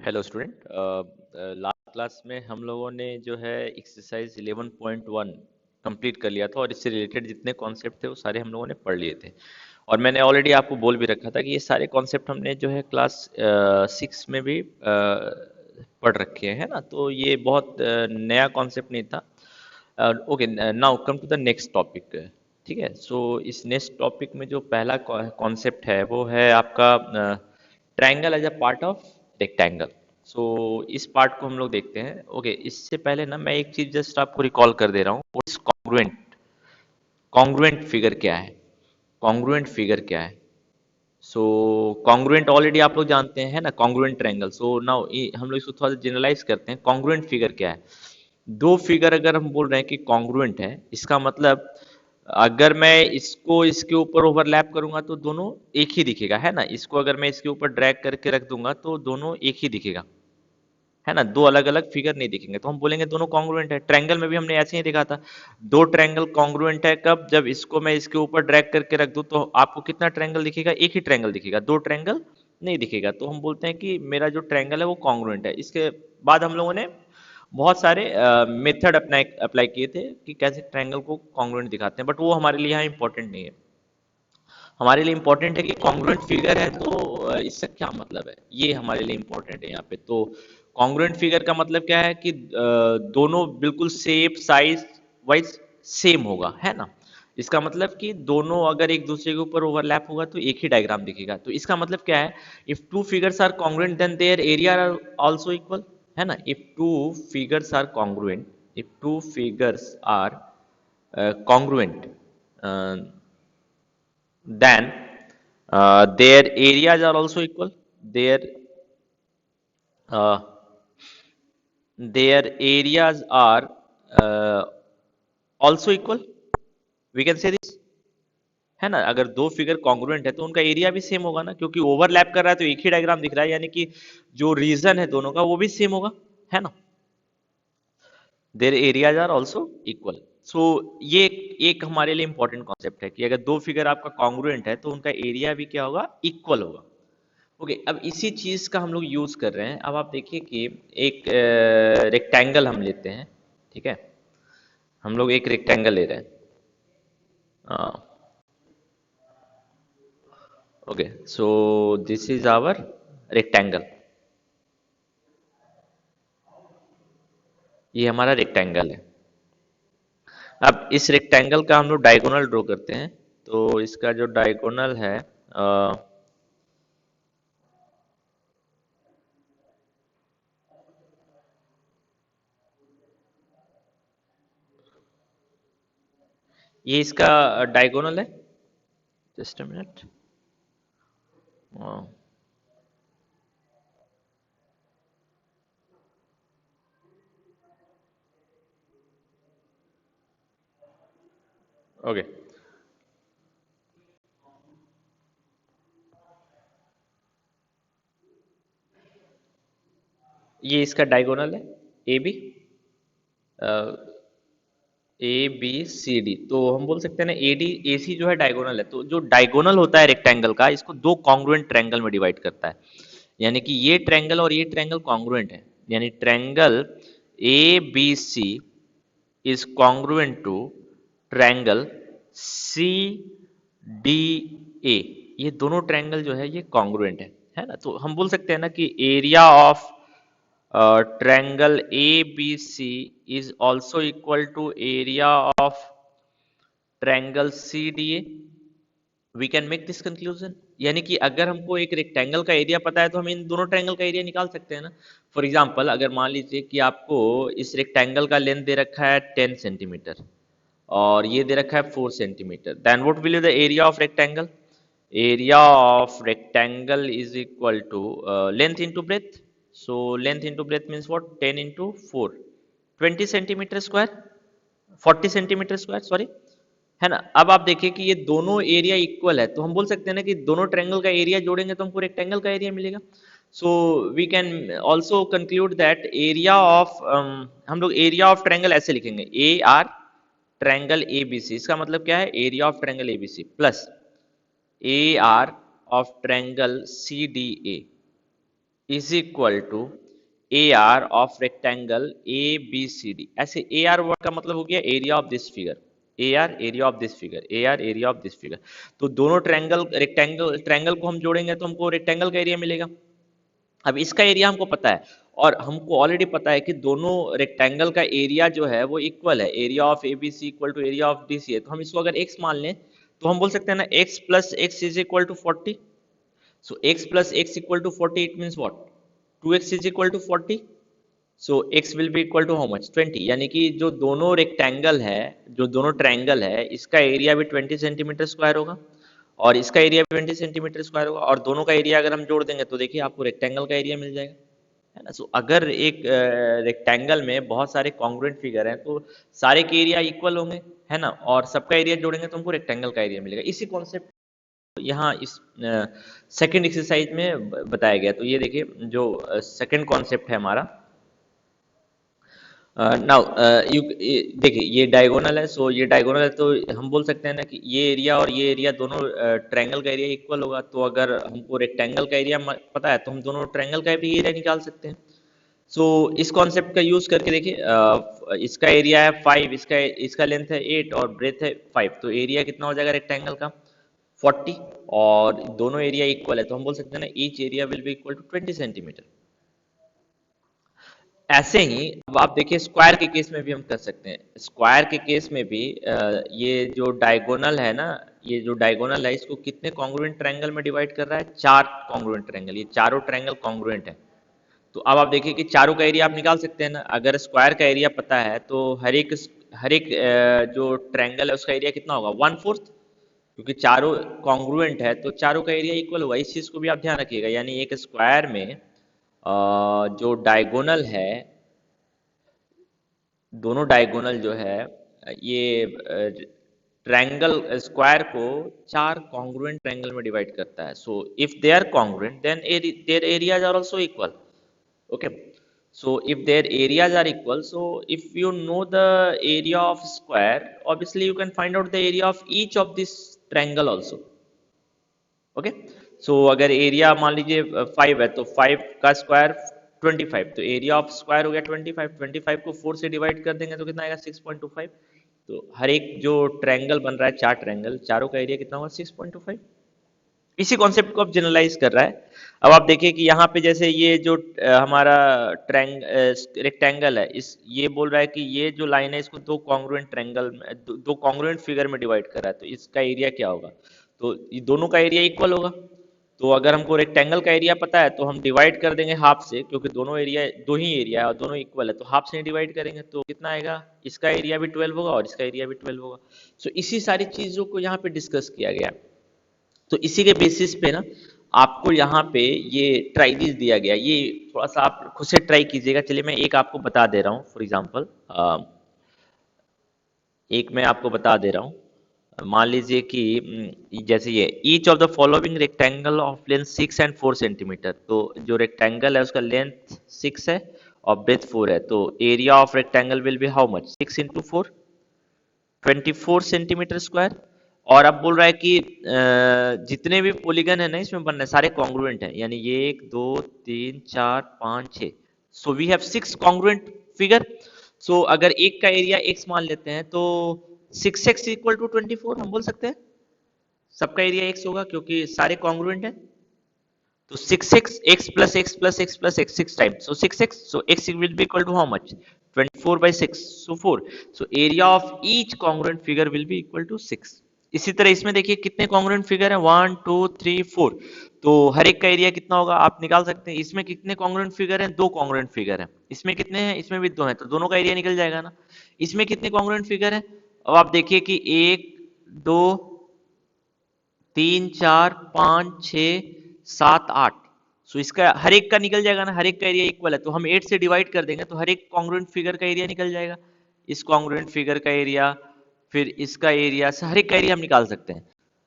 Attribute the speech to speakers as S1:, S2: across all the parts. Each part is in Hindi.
S1: Hello student. लास्ट क्लास में हम लोगों ने जो है एक्सरसाइज 11.1 कंप्लीट कर लिया था और इससे रिलेटेड जितने कॉन्सेप्ट थे वो सारे हम लोगों ने पढ़ लिए थे। और मैंने ऑलरेडी आपको बोल भी रखा था कि ये सारे कॉन्सेप्ट हमने जो है क्लास 6 में भी पढ़ रखे हैं, है ना। तो ये बहुत नया कॉन्सेप्ट नहीं था। Okay, now come to the next topic. ठीक है, सो इस नेक्स्ट टॉपिक में जो पहला कॉन्सेप्ट है वो है आपका triangle as a part of rectangle. So इस पार्ट को हम लोग देखते हैं। ओके, इससे पहले ना मैं एक चीज जस्ट आपको रिकॉल कर दे रहा हूँ, वो इस कॉन्ग्रुएंट कॉन्ग्रुएंट फिगर क्या है। कॉन्ग्रुएंट फिगर क्या है? सो कॉन्ग्रुएंट ऑलरेडी आप लोग जानते हैं ना, कॉन्ग्रुएंट ट्रायंगल। सो नाउ हम लोग इसको थोड़ा सा जनरलाइज करते हैं। कॉन्ग्रुएंट फिगर क्या है? दो फिगर अगर हम बोल रहे हैं कि कॉन्ग्रुएंट है, इसका मतलब अगर मैं इसको इसके ऊपर ओवरलैप करूंगा तो दोनों एक ही दिखेगा, है ना। इसको अगर मैं इसके ऊपर ड्रैग करके रख दूंगा तो दोनों एक ही दिखेगा, है ना। दो अलग अलग फिगर नहीं दिखेंगे तो हम बोलेंगे दोनों कॉन्ग्रुएंट है। ट्रायंगल में भी हमने ऐसे ही देखा था। दो ट्रायंगल कॉन्ग्रुएंट है कब? जब इसको मैं इसके ऊपर ड्रैग करके रख दूं तो आपको कितना ट्रायंगल दिखेगा? एक ही ट्रायंगल दिखेगा, दो ट्रायंगल नहीं दिखेगा। तो हम बोलते हैं कि मेरा जो ट्रायंगल है वो कॉन्ग्रुएंट है। इसके बाद हम लोगों ने बहुत सारे मेथड अप्लाई अप्लाई किए थे कि कैसे ट्रायंगल को कॉन्ग्रुएंट दिखाते हैं, बट वो हमारे लिए यहाँ इंपॉर्टेंट नहीं है। हमारे लिए इंपॉर्टेंट है कि कॉन्ग्रुएंट फिगर है तो इसका क्या मतलब है, ये हमारे लिए इंपॉर्टेंट है यहाँ पे। तो कॉन्ग्रुएंट फिगर का मतलब क्या है कि दोनों बिल्कुल शेप साइज वाइज सेम होगा, है ना। इसका मतलब कि दोनों अगर एक दूसरे के ऊपर ओवरलैप होगा तो एक ही डायग्राम दिखेगा। तो इसका मतलब क्या है? If two figures are congruent then their area are also equal, है ना। If two figures are congruent, if two figures are congruent, uh, then their areas are also equal. Uh, their areas are uh, also equal, we can say this, है ना। अगर दो फिगर कॉन्ग्रुएंट है तो उनका एरिया भी सेम होगा ना, क्योंकि ओवरलैप कर रहा है तो एक ही डायग्राम दिख रहा है, यानी कि जो रीजन है दोनों का वो भी सेम होगा, है ना। Their areas are also equal. So ये एक हमारे लिए इंपॉर्टेंट कॉन्सेप्ट है कि अगर दो फिगर आपका कॉन्ग्रुएंट है तो उनका एरिया भी क्या होगा? इक्वल होगा। ओके, अब इसी चीज का हम लोग यूज कर रहे हैं। अब आप देखिए कि एक रेक्टेंगल हम लेते हैं, ठीक है। हम लोग एक रेक्टेंगल ले रहे हैं। Okay, so this is our rectangle. ये हमारा रेक्टेंगल है। अब इस रेक्टेंगल का हम लोग डायगोनल ड्रॉ करते हैं। तो इसका जो डायगोनल है, ये इसका डायगोनल है। Just a minute. ओके, ये इसका डायगोनल है, A B, A B C D. तो हम बोल सकते हैं ना ए डी ए सी जो है डायगोनल है। तो जो डायगोनल होता है रेक्टेंगल का, इसको दो कॉन्ग्रुएंट ट्रायंगल में डिवाइड करता है। यानी कि ये ट्रायंगल और ये ट्रायंगल कॉन्ग्रुएंट है, यानी triangle A B C is congruent to triangle C D A. ये दोनों ट्रायंगल जो है ये कॉन्ग्रुएंट है ना। तो हम बोल सकते हैं ना कि area of triangle ABC is also equal to area of triangle CDA. We can make this conclusion. यानी कि अगर हमको एक रेक्टेंगल का एरिया पता है तो हम इन दोनों ट्रायंगल का एरिया निकाल सकते हैं ना। फॉर एग्जांपल, अगर मान लीजिए कि आपको इस रेक्टेंगल का लेंथ दे रखा है 10 सेंटीमीटर और ये दे रखा है 4 centimetre, then what will be the area of rectangle? Area of rectangle is equal to length into breadth. So length into breadth means what? 10 into 4, 20 centimetre square, 40 centimetre square, sorry, है ना। अब आप देखिए कि ये दोनों एरिया इक्वल है तो हम बोल सकते हैं ना कि दोनों ट्रायंगल का एरिया जोड़ेंगे तो हमको रेक्टेंगल का एरिया मिलेगा। So we can also conclude that area of, हम लोग एरिया ऑफ ट्रायंगल ऐसे लिखेंगे, A R triangle A B C. इसका मतलब क्या है? Area of triangle A B C plus A R of triangle C D A. Is equal to A R of rectangle A B C D. ऐसे ए आर वर्ड का मतलब हो गया area of this figure, A R area of this figure, A R area of this figure. तो दोनों ट्रायंगल रेक्टेंगल ट्रायंगल को हम जोड़ेंगे तो हमको रेक्टेंगल का एरिया मिलेगा। अब इसका एरिया हमको पता है, और हमको ऑलरेडी पता है कि दोनों रेक्टेंगल का एरिया जो है वो इक्वल है, area of A B C equal to area of D C है। तो हम इसको अगर x मान लें तो हम बोल सकते हैं ना x plus X is equal to 40। So x plus x equal to 40, it means what? 2x is equal to 40. So x will be equal to how much? 20। यानी कि जो दोनों रेक्टेंगल है, जो दोनों ट्रायंगल है, इसका एरिया भी 20 सेंटीमीटर स्क्वायर होगा और इसका एरिया भी 20 सेंटीमीटर स्क्वायर होगा, और दोनों का एरिया अगर हम जोड़ देंगे तो देखिए आपको रेक्टेंगल का एरिया मिल जाएगा, है ना। सो अगर एक रेक्टेंगल में बहुत सारे कॉन्ग्रुएंट फिगर हैं तो सारे के एरिया इक्वल होंगे, है ना, और सबका एरिया जोड़ेंगे तो हमको रेक्टेंगल का एरिया मिलेगा। इसी कॉन्सेप्ट यहाँ इस सेकंड एक्सरसाइज में बताया गया। तो ये देखिए जो सेकंड कॉन्सेप्ट है हमारा। नाउ यू देखिए ये डायगोनल है। सो ये डायगोनल है तो हम बोल सकते हैं ना कि ये एरिया और ये एरिया दोनों ट्रायंगल का एरिया इक्वल होगा। तो अगर हमको रेक्टेंगल का एरिया पता है तो हम दोनों ट्रायंगल का भी एरिया निकाल सकते हैं। सो इस कॉन्सेप्ट का यूज करके देखिए, इसका एरिया है 5, इसका इसका लेंथ है 8 और ब्रेथ है 5, तो एरिया कितना हो जाएगा रेक्टेंगल का 40, और दोनों एरिया इक्वल है तो हम बोल सकते हैं ना each area will be equal to 20 centimetre. ऐसे ही अब आप देखिए स्क्वायर के केस में भी हम कर सकते हैं। स्क्वायर के केस में भी ये जो डायगोनल है ना, ये जो डायगोनल है इसको कितने कॉन्ग्रुएंट ट्रायंगल में डिवाइड कर रहा है? 4 कॉन्ग्रुएंट ट्रायंगल, ये चारों ट्रायंगल कॉन्ग्रुएंट है। तो अब आप देखिए कि चारों का एरिया आप निकाल सकते हैं ना। अगर स्क्वायर का एरिया पता है तो हर एक जो ट्रायंगल है उसका एरिया कितना होगा? 1/4, क्योंकि चारों कॉन्ग्रुएंट है तो चारों का एरिया इक्वल होगा। इस चीज को भी आप ध्यान रखिएगा। यानी एक स्क्वायर में जो डायगोनल है, दोनों डायगोनल जो है ये ट्रायंगल स्क्वायर को 4 कॉन्ग्रुएंट ट्रायंगल में डिवाइड करता है। So if they are congruent then their areas are also equal. Okay, so if their areas are equal, so if you know the area of square, obviously you can find out the area of each of this triangle also। Okay, so अगर एरिया मान लीजिए 5 है तो 5 का स्क्वायर 25, तो एरिया ऑफ स्क्वायर हो गया 25। 25 को 4 से डिवाइड कर देंगे तो कितना आएगा? 6.25। तो हर एक जो ट्रायंगल बन रहा है, 4 ट्रायंगल, चारों का एरिया कितना होगा? 6.25। इसी कॉन्सेप्ट को अब जनरलाइज कर रहा है। अब आप देखिए कि यहाँ पे जैसे ये जो हमारा रेक्टेंगल है, इस ये बोल रहा है कि ये जो लाइन है इसको दो कॉन्ग्रुएंट ट्रायंगल में, दो कॉन्ग्रुएंट फिगर में डिवाइड कर रहा है, तो इसका एरिया क्या होगा? तो ये दोनों का एरिया इक्वल होगा। तो अगर हमको रेक्टेंगल का एरिया पता है तो हम डिवाइड कर देंगे हाफ से, क्योंकि दोनों एरिया दो ही एरिया है और दोनों इक्वल है, तो हाफ से डिवाइड करेंगे तो कितना आएगा? इसका एरिया भी 12 होगा और इसका एरिया भी 12 होगा। सो इसी सारी चीजों को यहाँ पे डिस्कस किया गया। तो इसी के बेसिस पे ना आपको यहाँ पे ये ट्राइज दिया गया, ये थोड़ा सा आप खुद से ट्राई कीजिएगा। चलिए मैं एक आपको बता दे रहा हूँ। फॉर एग्जांपल एक मैं आपको बता दे रहा हूँ। मान लीजिए कि जैसे ये each of the following rectangle of length 6 and 4 centimetre. तो जो रेक्टेंगल है उसका लेंथ 6 है और ब्रेथ 4 है, तो area of rectangle will B how much? 6 into 4, 24 centimetre square. और अब बोल रहा है कि जितने भी पॉलीगन है ना इसमें बनना है सारे कॉन्ग्रुएंट हैं, यानी ये 1 2 3 4 5 6। So we have 6 congruent figure. So अगर एक का एरिया x मान लेते हैं तो 6x इक्वल टू 24 हम बोल सकते हैं। सबका एरिया x होगा क्योंकि सारे कॉन्ग्रुएंट हैं। तो 6x, x plus x plus x plus x 6 times, so 6x, so x will be equal to how much? 24 by 6, so 4। so area of each congruent figure will be equal to 6। इसी तरह इसमें देखिए कितने कॉन्ग्रुएंट फिगर हैं? 1 2 3 4, तो हर एक का एरिया कितना होगा आप निकाल सकते हैं। इसमें कितने कॉन्ग्रुएंट फिगर हैं? 2 कॉन्ग्रुएंट फिगर हैं। इसमें कितने हैं? इसमें भी 2 हैं, तो दोनों का एरिया निकल जाएगा ना। इसमें कितने कॉन्ग्रुएंट फिगर हैं? अब आप देखिए कि 1 2 3 4 5 6 7 8, सो इसका हर एक का निकल जाएगा ना, हर एक का एरिया इक्वल है, तो हम 8 से डिवाइड कर देंगे तो हर एक कॉन्ग्रुएंट फिगर का एरिया निकल जाएगा। इस कॉन्ग्रुएंट फिगर का एरिया, फिर इसका एरिया, हर एक का एरिया हम निकाल सकते हैं।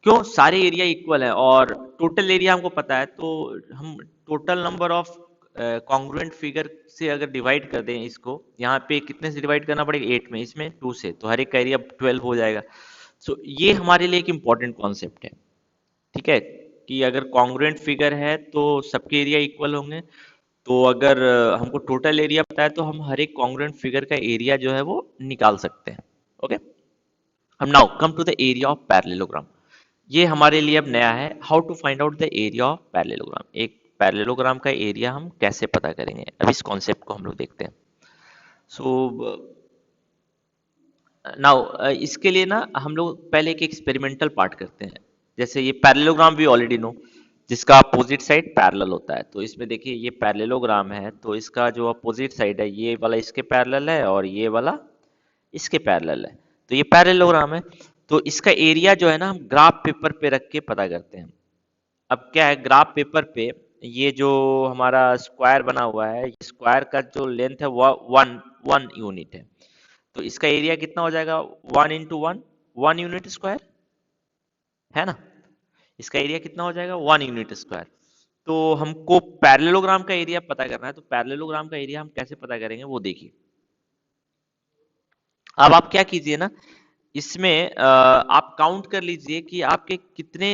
S1: क्यों? सारे एरिया इक्वल है और टोटल एरिया हमको पता है, तो हम total number of congruent figure से अगर डिवाइड कर दें इसको, यहाँ पे कितने से डिवाइड करना पड़ेगा? 8 में, इसमें 2 से, तो हर एक का एरिया 12 हो जाएगा। सो ये हमारे लिए एक इंपॉर्टेंट कॉन्सेप्ट है। ठीक है, कि अगर कॉन्ग्रुएंट फिगर है तो सबके एरिया इक्वल होंगे। तो अगर हमको टोटल एरिया पता है तो हम हर एक कॉन्ग्रुएंट फिगर का एरिया जो है वो निकाल सकते हैं। ओके, हम now come to the area of parallelogram. ये हमारे लिए अब नया है, how to find out the area of parallelogram. एक पैरेललोग्राम का एरिया हम कैसे पता करेंगे, अब इस कॉन्सेप्ट को हम लोग देखते हैं। सो नाउ इसके लिए ना हम लोग पहले एक एक्सपेरिमेंटल पार्ट करते हैं। जैसे ये पैरेललोग्राम वी ऑलरेडी नो, जिसका अपोजिट साइड पैरेलल होता है। तो इसमें देखिए ये पैरेललोग्राम है, तो इसका जो अपोजिट साइड है ये वाला इसके पैरेलल है और ये वाला इसके पैरेलल है। तो ये पैरेललोग्राम है। तो इसका एरिया जो है ना हम ग्राफ पेपर पे रख के पता करते हैं। अब क्या है, ग्राफ पेपर पे ये जो हमारा स्क्वायर बना हुआ है, स्क्वायर का जो लेंथ है वो वन वन यूनिट है। तो इसका एरिया कितना हो जाएगा, 1 × 1, 1 यूनिट स्क्वायर, है ना। इसका एरिया कितना हो जाएगा, 1 यूनिट स्क्वायर। तो हमको पैरेललोग्राम का एरिया पता करना है, तो पैरेललोग्राम का एरिया हम कैसे पता करेंगे वो देखिए। अब आप क्या कीजिए ना, इसमें आप काउंट कर लीजिए कि आपके कितने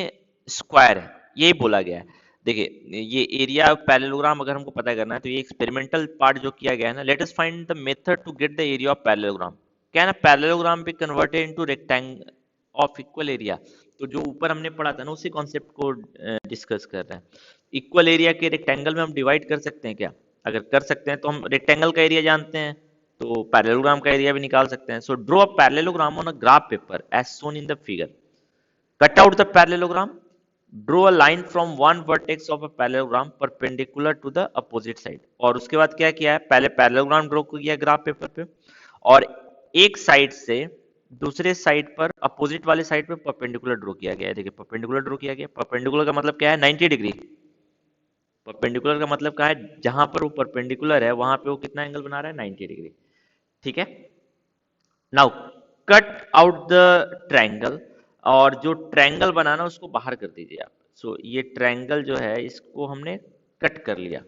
S1: स्क्वायर है, यही बोला गया है। देखिए ये एरिया ऑफ पैरेललोग्राम अगर हमको पता करना है तो ये एक्सपेरिमेंटल पार्ट जो किया गया है ना, let us find the method to get the area of parallelogram. क्या है ना, पैरेललोग्राम भी converted into rectangle of equal area. तो जो ऊपर हमने पढ़ा था ना उसी कॉन्सेप्ट को डिस्कस कर रहे हैं। इक्वल एरिया के रेक्टेंगल में हम डिवाइड कर सकते हैं क्या, अगर कर सकते हैं तो हम रेक्टेंगल का एरिया जानते हैं, तो पैरेललोग्राम का एरिया भी निकाल सकते हैं। So draw a parallelogram on a graph paper as shown in the figure. Cut out the parallelogram, draw a line from one vertex of a parallelogram perpendicular to the opposite side. और उसके बाद क्या किया है, पहले पैरेललोग्राम ड्रॉ किया ग्राफ पेपर पे, और एक साइड से दूसरे साइड पर अपोजिट वाले साइड पे परपेंडिकुलर ड्रॉ किया गया है। देखिए परपेंडिकुलर ड्रॉ किया गया, परपेंडिकुलर का मतलब क्या है, 90 डिग्री। परपेंडिकुलर का मतलब क्या है, जहां पर वो परपेंडिकुलर है वहां पे वो कितना एंगल बना रहा है, 90 डिग्री। ठीक है, now cut out the triangle, और जो ट्रायंगल बनाना उसको बाहर कर दीजिए आप। सो ये ट्रायंगल जो है इसको हमने कट कर लिया,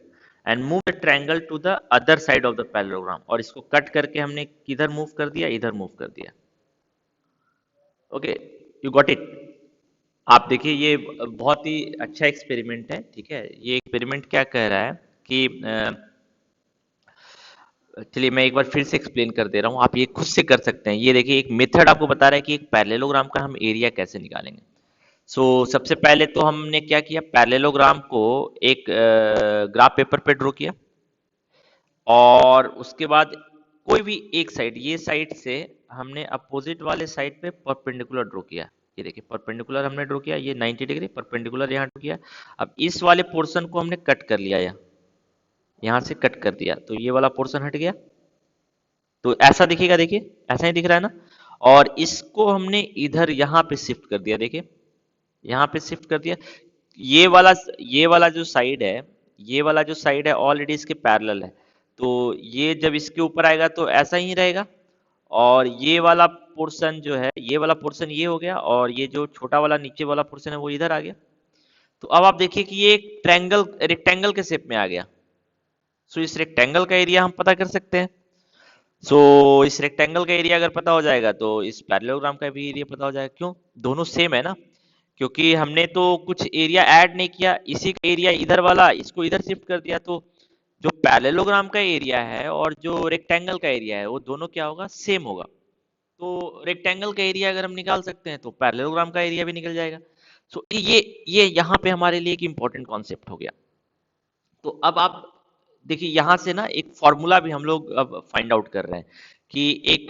S1: and move the triangle to the other side of the parallelogram. और इसको कट करके हमने किधर मूव कर दिया, इधर मूव कर दिया। Okay, you got it. आप देखिए ये बहुत ही अच्छा एक्सपेरिमेंट है। ठीक है, ये एक्सपेरिमेंट क्या कह रहा है कि चलिए मैं एक बार फिर से एक्सप्लेन कर दे रहा हूँ, आप ये खुद से कर सकते हैं। ये देखिए एक मेथड आपको बता रहा है कि एक पैरेललोग्राम का हम एरिया कैसे निकालेंगे। सबसे पहले तो हमने क्या किया, पैरेललोग्राम को एक ग्राफ पेपर पे ड्रॉ किया, और उसके बाद कोई भी एक साइड, ये साइड से हमने अपोजिट वाले साइड पे परपेंडिकुलर ड्रॉ किया। ये देखिए परपेंडिकुलर हमने ड्रॉ किया, ये 90 डिग्री परपेंडिकुलर यहाँ ड्रॉ किया। अब इस वाले पोर्शन को हमने कट कर लिया, यहाँ से कट कर दिया, तो ये वाला पोर्शन हट गया। तो ऐसा दिखेगा, देखिए ऐसा ही दिख रहा है ना। और इसको हमने इधर यहाँ पे शिफ्ट कर दिया, देखिए यहाँ पे शिफ्ट कर दिया। ये वाला जो साइड है, ये वाला जो साइड है ऑलरेडी इसके पैरेलल है। तो ये जब इसके ऊपर आएगा तो ऐसा ही रहेगा, और ये वाला पोर्शन जो है, ये वाला पोर्शन ये हो गया, और ये जो छोटा वाला नीचे वाला पोर्शन है वो इधर आ गया। तो अब आप देखिए कि ये एक ट्रायंगल रेक्टेंगल के शेप में आ गया। इस रेक्टेंगल का एरिया हम पता कर सकते हैं। इस रेक्टेंगल का एरिया अगर पता हो जाएगा तो इस पैरेललोग्राम का भी एरिया पता हो जाएगा। क्यों, दोनों सेम है ना, क्योंकि हमने तो कुछ एरिया ऐड नहीं किया, इसी का एरिया इधर वाला इसको इधर शिफ्ट कर दिया। तो जो पैरेललोग्राम का एरिया है और जो रेक्टेंगल का एरिया है वो दोनों क्या होगा, सेम होगा। तो रेक्टेंगल का एरिया अगर हम निकाल सकते हैं तो पैरेललोग्राम का एरिया भी निकल जाएगा। ये यहाँ पे हमारे लिए एक इंपॉर्टेंट कॉन्सेप्ट हो गया। तो अब आप देखिए यहाँ से ना एक फॉर्मूला भी हम लोग अब फाइंड आउट कर रहे हैं कि एक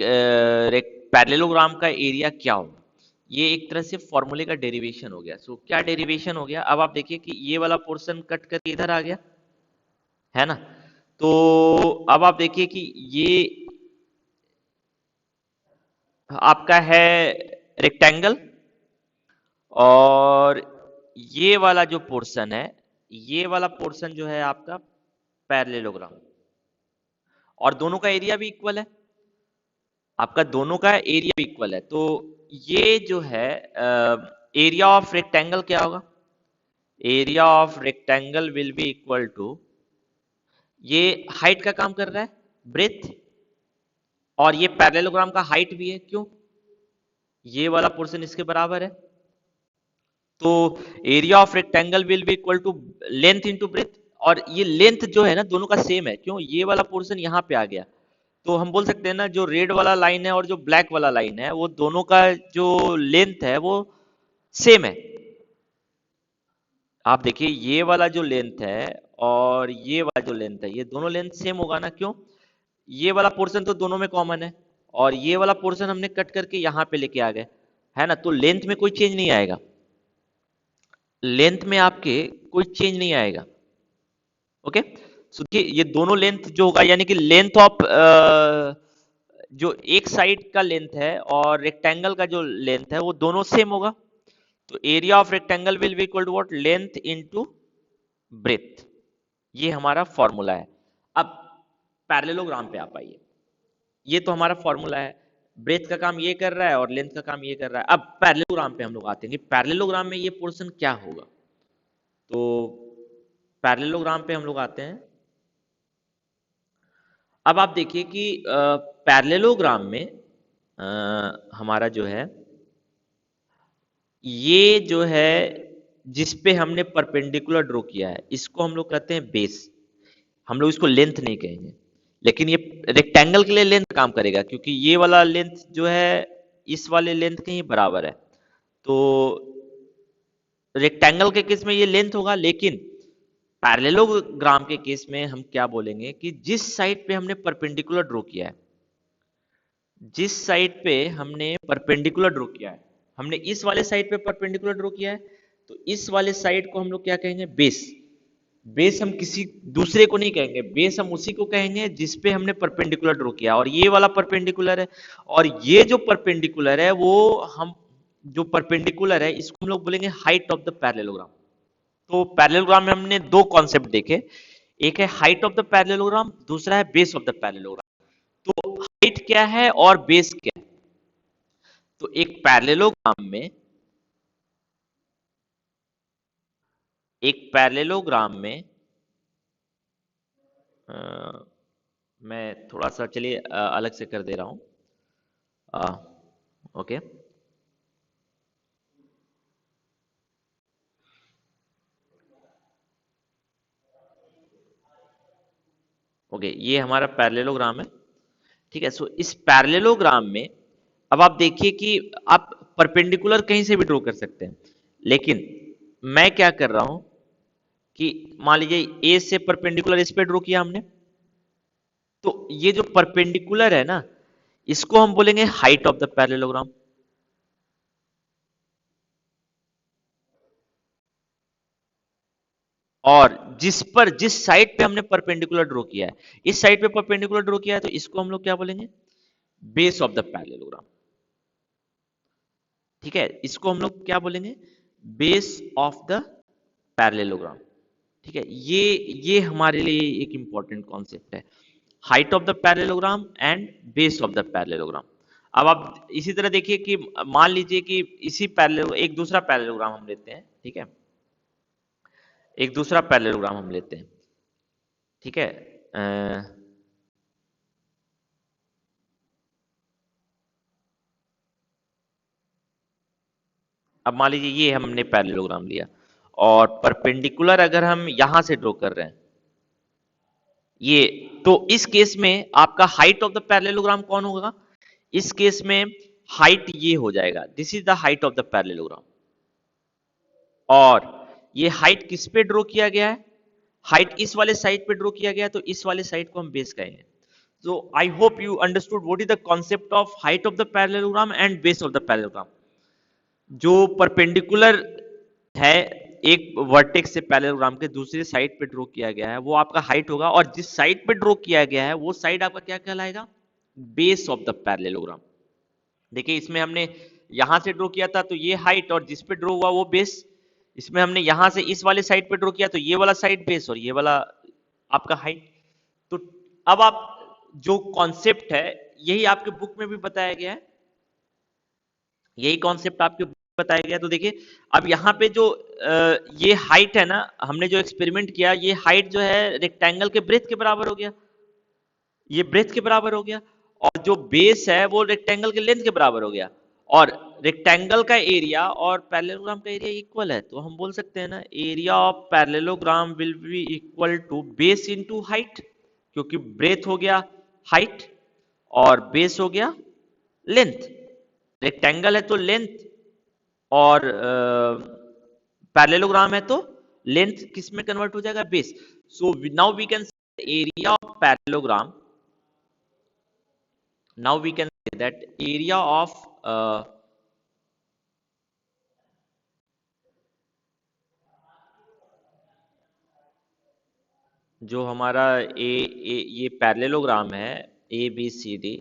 S1: पैरेललोग्राम का एरिया क्या होगा। ये एक तरह से फॉर्मूले का डेरिवेशन हो गया। क्या डेरिवेशन हो गया, अब आप देखिए कि ये वाला पोर्शन कट कर इधर आ गया, है ना। तो अब आप देखिए कि ये आपका है रेक्टेंगल, और ये वाला जो पोर्शन है, ये वाला पोर्शन जो है आपका पैरेललोग्राम, और दोनों का एरिया भी इक्वल है। आपका दोनों का एरिया भी इक्वल है। तो ये जो है एरिया ऑफ रेक्टेंगल क्या होगा, area of rectangle will be equal to, ये हाइट का काम कर रहा है, ब्रेथ, और ये पैरेललोग्राम का हाइट भी है। क्यों, ये वाला पोर्शन इसके बराबर है, तो area of rectangle will be equal to length into breadth, और ये लेंथ जो है ना दोनों का सेम है, क्यों, ये वाला पोर्शन यहाँ पे आ गया, तो हम बोल सकते हैं ना जो रेड वाला लाइन है और जो ब्लैक वाला लाइन है वो दोनों का जो लेंथ है वो सेम है। आप देखिए ये वाला जो लेंथ है और ये वाला जो लेंथ है, ये दोनों लेंथ सेम होगा ना, क्यों, ये वाला पोर्शन तो दोनों में कॉमन है, और ये वाला पोर्शन हमने कट करके यहाँ पे लेके आ गए, है ना, तो लेंथ में कोई चेंज नहीं आएगा, लेंथ में आपके कोई चेंज नहीं आएगा। ओके, सो देखिए ये दोनों लेंथ जो होगा, यानी कि लेंथ ऑफ जो एक साइड का लेंथ है और रेक्टेंगल का जो लेंथ है वो दोनों सेम होगा, तो area of rectangle will be equal to what, length into breadth, ये हमारा फॉर्मूला है। अब पैरेललोग्राम पे आप आइए, ये तो हमारा फॉर्मूला है, ब्रेथ का काम ये कर रहा है और लेंथ का काम ये कर रहा है। अब पैरेललोग्राम पे हम लोग आते हैं कि पैरेललोग्राम में ये पोर्शन क्या होगा, तो पैरेललोग्राम पे हम लोग आते हैं। अब आप देखिए कि पैरेललोग्राम में हमारा जो है ये जो है जिस पे हमने परपेंडिकुलर ड्रॉ किया है इसको हम लोग कहते हैं बेस, हम लोग इसको लेंथ नहीं कहेंगे, लेकिन ये रेक्टेंगल के लिए लेंथ काम करेगा क्योंकि ये वाला लेंथ जो है इस वाले लेंथ के ही बराबर है, तो रेक्टेंगल के केस में ये लेंथ होगा, लेकिन पैरेललोग्राम के केस में हम क्या बोलेंगे कि जिस साइड पे हमने परपेंडिकुलर ड्रॉ किया है, जिस साइड पे हमने परपेंडिकुलर ड्रॉ किया है, हमने इस वाले साइड पे परपेंडिकुलर ड्रॉ किया है, तो इस वाले साइड को हम लोग क्या कहेंगे, बेस। बेस हम किसी दूसरे को नहीं कहेंगे, बेस हम उसी को कहेंगे जिस पे हमने परपेंडिकुलर ड्रॉ किया, और ये वाला परपेंडिकुलर है, और ये जो परपेंडिकुलर है वो हम जो परपेंडिकुलर है इसको हम लोग बोलेंगे हाइट ऑफ द पैरेललोग्राम। तो पैरेललोग्राम में हमने दो कॉन्सेप्ट देखे, एक है हाइट ऑफ द पैरेललोग्राम, दूसरा है बेस ऑफ द पैरेललोग्राम। तो हाइट क्या है और बेस क्या है, तो एक पैरेललोग्राम में, एक पैरेललोग्राम में मैं थोड़ा सा चलिए अलग से कर दे रहा हूं, ओके, ओके, ये हमारा पैरेललोग्राम है, ठीक है। सो इस पैरेललोग्राम में अब आप देखिए कि आप परपेंडिकुलर कहीं से भी ड्रॉ कर सकते हैं, लेकिन मैं क्या कर रहा हूं कि मान लीजिए ए से परपेंडिकुलर इस पे ड्रॉ किया हमने, तो ये जो परपेंडिकुलर है ना इसको हम बोलेंगे हाइट ऑफ द पैरेललोग्राम, और जिस साइड पे हमने परपेंडिकुलर ड्रॉ किया है, इस साइड पे परपेंडिकुलर ड्रॉ किया है, तो इसको हम लोग क्या बोलेंगे, बेस ऑफ द पैरेललोग्राम, ठीक है, इसको हम लोग क्या बोलेंगे, बेस ऑफ द पैरेललोग्राम, ठीक है। ये हमारे लिए एक इंपॉर्टेंट कॉन्सेप्ट है, height of the parallelogram and base of the parallelogram. अब आप इसी तरह देखिए कि मान लीजिए कि इसी पैरेलल एक दूसरा पैरेललोग्राम हम लेते हैं, ठीक है, एक दूसरा पैरेललोग्राम हम लेते हैं, ठीक है, अब मान लीजिए ये हमने पैरेललोग्राम लिया और परपेंडिकुलर अगर हम यहां से ड्रॉ कर रहे हैं ये, तो इस केस में आपका हाइट ऑफ द पैरेललोग्राम कौन होगा, इस केस में हाइट ये हो जाएगा, this is the height of the parallelogram, और ये हाइट किस पे ड्रॉ किया गया है, हाइट इस वाले साइड पे ड्रॉ किया गया है, तो इस वाले साइड को हम बेस कहेंगे। So I hope you understood what is the concept of height of the parallelogram and base of the parallelogram। जो परपेंडिकुलर है एक वर्टेक्स से पैरेललोग्राम के दूसरे साइड पे ड्रॉ किया गया है वो आपका हाइट होगा, और जिस साइड पे ड्रॉ किया गया है वो साइड आपका क्या कहलाएगा, बेस ऑफ द पैरेललोग्राम। देखिए इसमें हमने यहां से ड्रॉ किया था तो ये हाइट, और जिस पे ड्रॉ हुआ वो बेस, इसमें हमने यहां से इस वाले साइड पे ड्रॉ किया तो ये वाला साइड बेस और ये वाला आपका हाइट। तो अब आप जो कॉन्सेप्ट है यही आपके बुक में भी बताया गया है, यही कॉन्सेप्ट आपके बताया गया। तो देखिए अब यहाँ पे जो ये हाइट है ना, हमने जो एक्सपेरिमेंट किया ये हाइट जो है रेक्टेंगल के ब्रेथ के बराबर हो गया, ये ब्रेथ के बराबर हो गया, और जो बेस है वो रेक्टेंगल के लेंथ के बराबर हो गया, और रेक्टेंगल का एरिया और पैरेललोग्राम का एरिया इक्वल है, तो हम बोल सकते हैं ना area of parallelogram will be equal to base into height, क्योंकि ब्रेथ हो गया हाइट और बेस हो गया लेंथ। रेक्टेंगल है तो लेंथ, और पैरेललोग्राम है तो लेंथ किस में कन्वर्ट हो जाएगा, base. So now we can area of parallelogram, now we can say that area of जो हमारा ये पैरेललोग्राम है ए बी सी डी,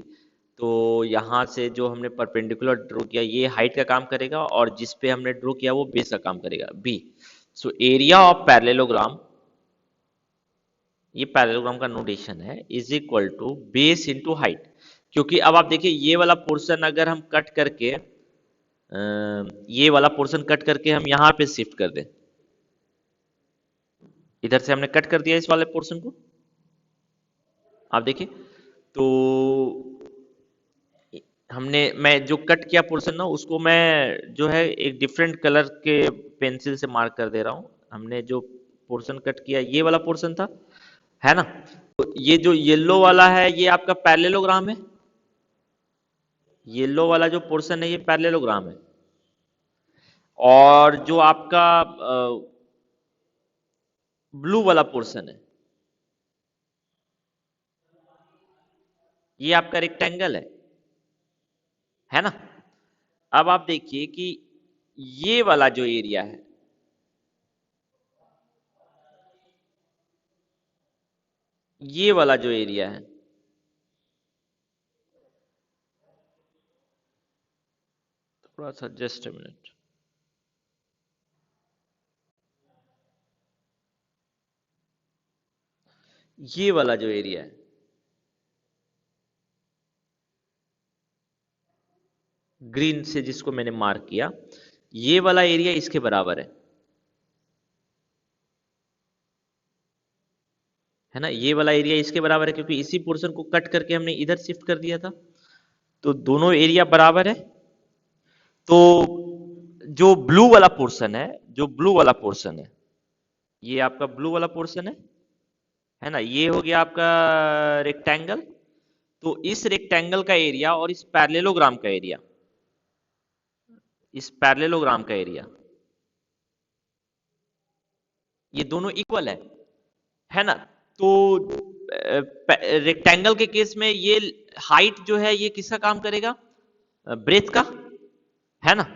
S1: तो यहाँ से जो हमने परपेंडिकुलर ड्रॉ किया ये हाइट का काम करेगा, और जिस पे हमने ड्रॉ किया वो बेस का काम करेगा, B. So area of parallelogram, ये पैरेललोग्राम का नोटेशन है, is equal to base into height. क्योंकि अब आप देखिए ये वाला पोर्शन अगर हम कट करके ये वाला पोर्शन कट करके हम यहाँ पे शिफ्ट कर दें, इधर से हमने कट कर दिया इस वाले पोर्शन को, आप देखिए, तो मैं जो कट किया पोर्शन ना उसको मैं जो है एक डिफरेंट कलर के पेंसिल से मार्क कर दे रहा हूँ। हमने जो पोर्शन कट किया ये वाला पोर्शन था, है ना। तो ये जो येलो वाला है ये आपका पैरेललोग्राम है, येलो वाला जो पोर्शन है ये पैरेललोग्राम है। और जो आपका ब्लू वाला पोर्शन ये आपका रेक्टेंगल है ना। अब आप देखिए कि ये वाला जो एरिया है, ये वाला जो एरिया है, थोड़ा सा जस्ट अ मिनट, ये वाला जो एरिया है, ग्रीन से जिसको मैंने मार्क किया, ये वाला एरिया इसके बराबर है ना। ये वाला एरिया इसके बराबर है क्योंकि इसी पोर्शन को कट करके हमने इधर शिफ्ट कर दिया था, तो दोनों एरिया बराबर है। तो जो ब्लू वाला पोर्शन है, जो ब्लू वाला पोर्शन है, ये आपका ब्लू वाला पोर्शन है ना, ये हो गया आपका रेक्टेंगल। तो इस रेक्टेंगल का एरिया और इस पैरेललोग्राम का एरिया, इस पैरेललोग्राम का एरिया, ये दोनों इक्वल है ना। तो रेक्टेंगल के केस में ये हाइट जो है ये किसका काम करेगा, ब्रेथ का, है ना।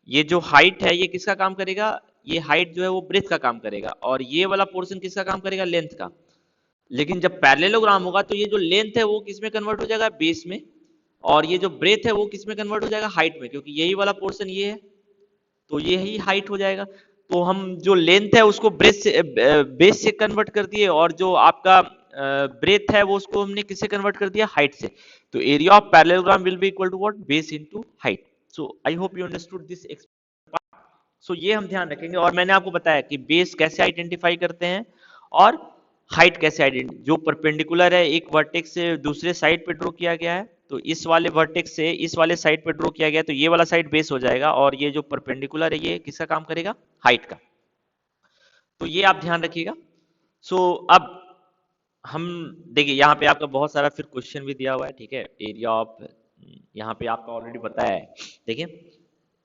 S1: ये जो हाइट है ये किसका काम करेगा, ये हाइट जो है वो ब्रेथ का काम करेगा, और ये वाला पोर्शन किसका काम करेगा, लेंथ का। लेकिन जब पैरेललोग्राम होगा तो ये जो लेंथ है वो किस में कन्वर्ट हो जाएगा, बेस में, और ये जो ब्रेथ है वो किस में कन्वर्ट हो जाएगा, हाइट में, क्योंकि यही वाला पोर्शन ये है, तो ये ही हाइट हो जाएगा। तो हम जो लेंथ है उसको ब्रेथ से बेस से कन्वर्ट कर दिए, और जो आपका ब्रेथ है वो उसको हमने किससे कन्वर्ट कर दिया, हाइट से। तो area of parallelogram will be equal to what, base into height. So I hope you understood this. So ये हम ध्यान रखेंगे, और मैंने आपको बताया कि बेस कैसे आइडेंटिफाई करते हैं और हाइट कैसे आइडेंटिफाई, जो परपेंडिकुलर है एक वर्टेक्स से दूसरे साइड पे ड्रॉ किया गया है, तो इस वाले वर्टेक्स से इस वाले साइड पे ड्रॉ किया गया है, तो ये वाला साइड बेस हो जाएगा, और ये जो परपेंडिकुलर है ये किसका काम करेगा, हाइट का। तो ये आप ध्यान रखिएगा। सो अब हम देखिए यहाँ पे आपका बहुत सारा फिर क्वेश्चन भी दिया हुआ है, ठीक है। एरिया ऑफ, यहाँ पे आपका ऑलरेडी बताया है, देखिए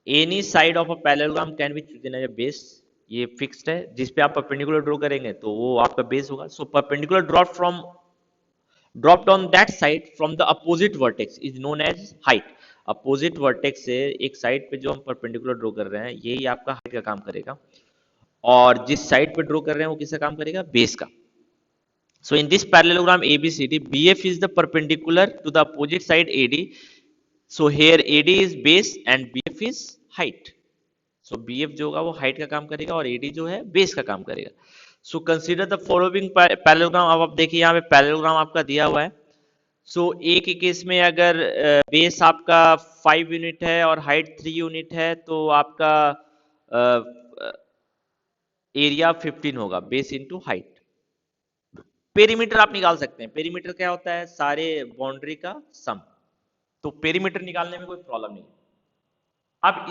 S1: any side of a parallelogram can be chosen as a base, ये फिक्स्ड है, जिस पे आप परपेंडिकुलर ड्रॉ करेंगे तो वो आपका बेस होगा। So perpendicular dropped on that side from the opposite vertex is known as height. Opposite vertex से एक साइड पे जो हम परपेंडिकुलर ड्रॉ कर रहे हैं यही आपका हाइट का काम करेगा, और जिस साइड पे ड्रॉ कर रहे हैं वो किसका काम करेगा, बेस का। So in this parallelogram ABCD, BF is the perpendicular to the opposite side AD. So here AD is base and BF is height. So BF जो होगा वो हाइट का काम करेगा और AD जो है बेस का काम करेगा। So consider the following parallelogram. अब आप देखिए यहाँ पे पैरेललोग्राम आपका दिया हुआ है। सो एक ही केस में अगर बेस आपका 5 यूनिट है और हाइट 3 यूनिट है तो आपका एरिया 15 होगा, बेस इंटू हाइट। पेरीमीटर आप निकाल सकते हैं। पेरीमीटर क्या होता है, सारे बाउंड्री का सम। तो पेरीमीटर निकालने में कोई प्रॉब्लम नहीं। अब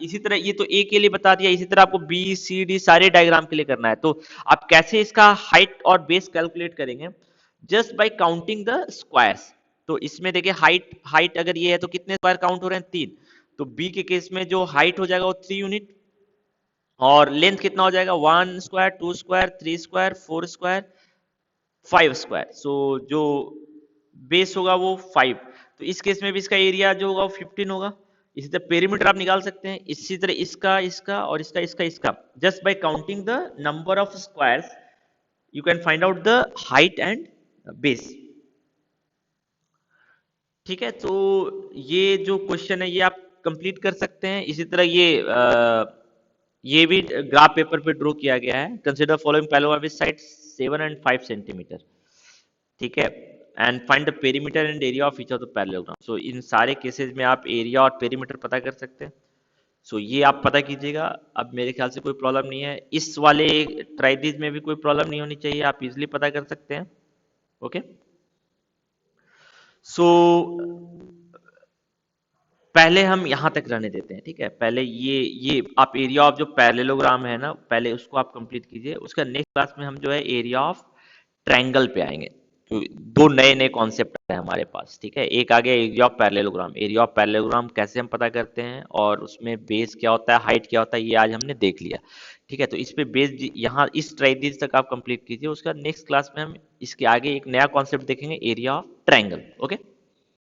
S1: इसी तरह ये तो ए के लिए बता दिया, इसी तरह आपको बी सी डी सारे डायग्राम के लिए करना है। तो आप कैसे इसका हाइट और बेस कैलकुलेट करेंगे? Just by counting the squares. तो इसमें देखिए हाइट हाइट अगर ये है तो कितने स्क्वायर काउंट हो रहे हैं? 3। तो बी के केस में जो हाइट हो जाएगा वो 3 यूनिट, और लेंथ कितना हो जाएगा? 1 square, 2 square, 3 square, 4 square, 5 square. So जो बेस होगा वो 5। तो इस केस में भी इसका एरिया जो होगा वो 15 होगा। इसी तरह पेरीमीटर आप निकाल सकते हैं, इसी तरह इसका इसका और इसका इसका इसका। Just by counting the number of squares you can find out the height and base. ठीक है, तो ये जो क्वेश्चन है ये आप कंप्लीट कर सकते हैं। इसी तरह ये भी ग्राफ पेपर पे ड्रॉ किया गया है। Consider following parallel side 7 and 5 centimetre. ठीक है, and find the perimeter and area of each of the parallelogram. So इन सारे केसेस में आप एरिया और पेरीमीटर पता कर सकते हैं। सो ये आप पता कीजिएगा। अब मेरे ख्याल से कोई प्रॉब्लम नहीं है, इस वाले ट्राइडीज में भी कोई प्रॉब्लम नहीं होनी चाहिए, आप इजिली पता कर सकते हैं। ओके, सो पहले हम यहां तक रहने देते हैं। ठीक है, पहले ये आप एरिया ऑफ जो पैरेललोग्राम है ना, पहले उसको आप कंप्लीट कीजिए। उसका नेक्स्ट क्लास में हम जो है एरिया ऑफ ट्रायंगल पे आएंगे। तो दो नए नए कॉन्सेप्ट है हमारे पास। ठीक है, एक आ गया area of parallelogram. Area of parallelogram कैसे हम पता करते हैं और उसमें बेस क्या होता है, हाइट क्या होता है, ये आज हमने देख लिया। ठीक है, तो इस पे बेस यहाँ इस ट्राइडीज तक आप कंप्लीट कीजिए। उसका नेक्स्ट क्लास में हम इसके आगे एक नया कॉन्सेप्ट देखेंगे, एरिया ऑफ ट्रायंगल। ओके।